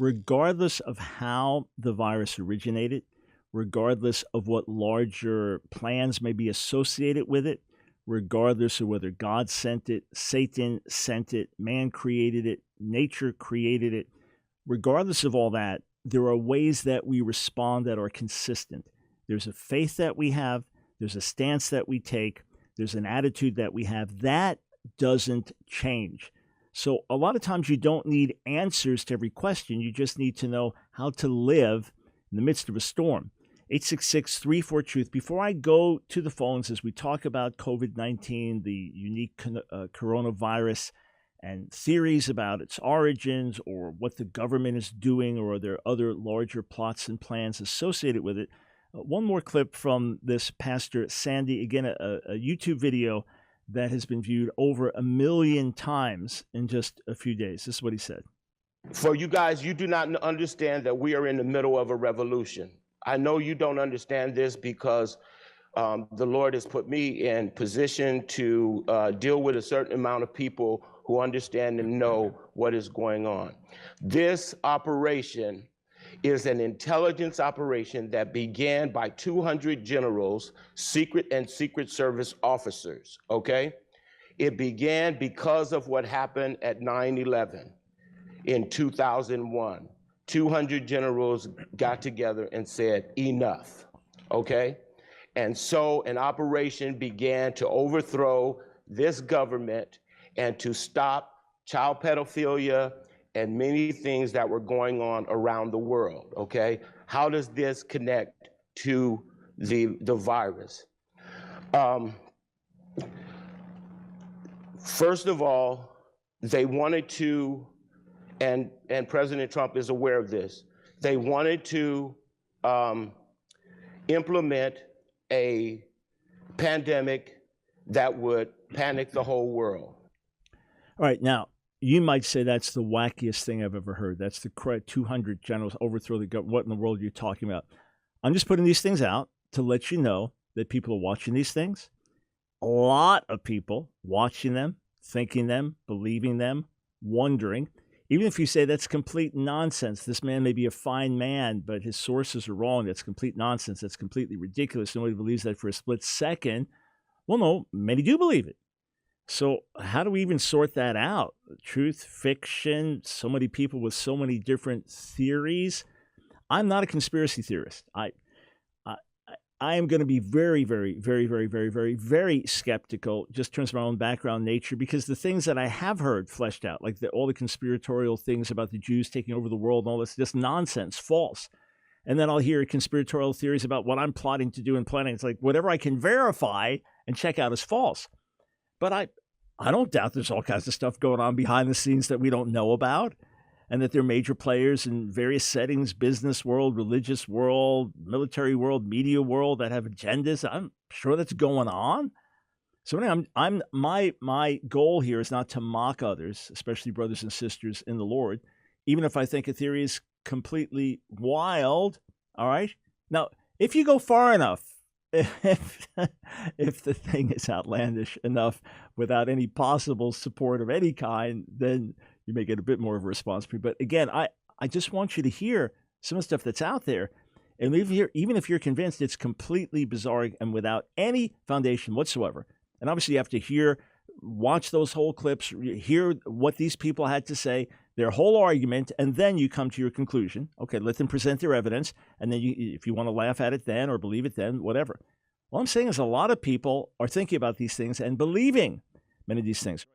regardless of how the virus originated, regardless of what larger plans may be associated with it, regardless of whether God sent it, Satan sent it, man created it, nature created it, regardless of all that, there are ways that we respond that are consistent. There's a faith that we have, there's a stance that we take, there's an attitude that we have. That doesn't change. So a lot of times you don't need answers to every question. You just need to know how to live in the midst of a storm. 866-34-TRUTH. Before I go to the phones as we talk about COVID-19, the unique coronavirus, and theories about its origins or what the government is doing, or are there other larger plots and plans associated with it, one more clip from this Pastor Sandy, again, a YouTube video that has been viewed over 1 million times in just a few days. This is what he said. For you guys, you do not understand that we are in the middle of a revolution. I know you don't understand this because the Lord has put me in position to deal with a certain amount of people who understand and know what is going on. This operation is an intelligence operation that began by 200 generals, secret and secret service officers, okay? It began because of what happened at 9/11 in 2001. 200 generals got together and said, enough, okay? And so an operation began to overthrow this government and to stop child pedophilia and many things that were going on around the world, okay? How does this connect to the virus? First of all, they wanted to, and President Trump is aware of this, they wanted to implement a pandemic that would panic the whole world. All right, now, you might say that's the wackiest thing I've ever heard. That's the 200 generals overthrow the government. What in the world are you talking about? I'm just putting these things out to let you know that people are watching these things. A lot of people watching them, thinking them, believing them, wondering. Even if you say that's complete nonsense, this man may be a fine man, but his sources are wrong. That's complete nonsense. That's completely ridiculous. Nobody believes that for a split second. Well, no, many do believe it. So how do we even sort that out? Truth, fiction, so many people with so many different theories. I'm not a conspiracy theorist. I am going to be very, very, very, very, very, very, very skeptical just in terms of my own background nature, because the things that I have heard fleshed out, like all the conspiratorial things about the Jews taking over the world and all this, just nonsense, false. And then I'll hear conspiratorial theories about what I'm plotting to do and planning. It's like whatever I can verify and check out is false. But I don't doubt there's all kinds of stuff going on behind the scenes that we don't know about, and that there are major players in various settings, business world, religious world, military world, media world, that have agendas. I'm sure that's going on. So anyway, my goal here is not to mock others, especially brothers and sisters in the Lord, even if I think a theory is completely wild. All right. Now, if you go far enough, if the thing is outlandish enough without any possible support of any kind, then you may get a bit more of a response from me. But again, I just want you to hear some of the stuff that's out there. And even if you're convinced it's completely bizarre and without any foundation whatsoever, and obviously you have to watch those whole clips, hear what these people had to say, their whole argument, and then you come to your conclusion. Okay, let them present their evidence, and then if you want to laugh at it then or believe it then, whatever. All I'm saying is a lot of people are thinking about these things and believing many of these things.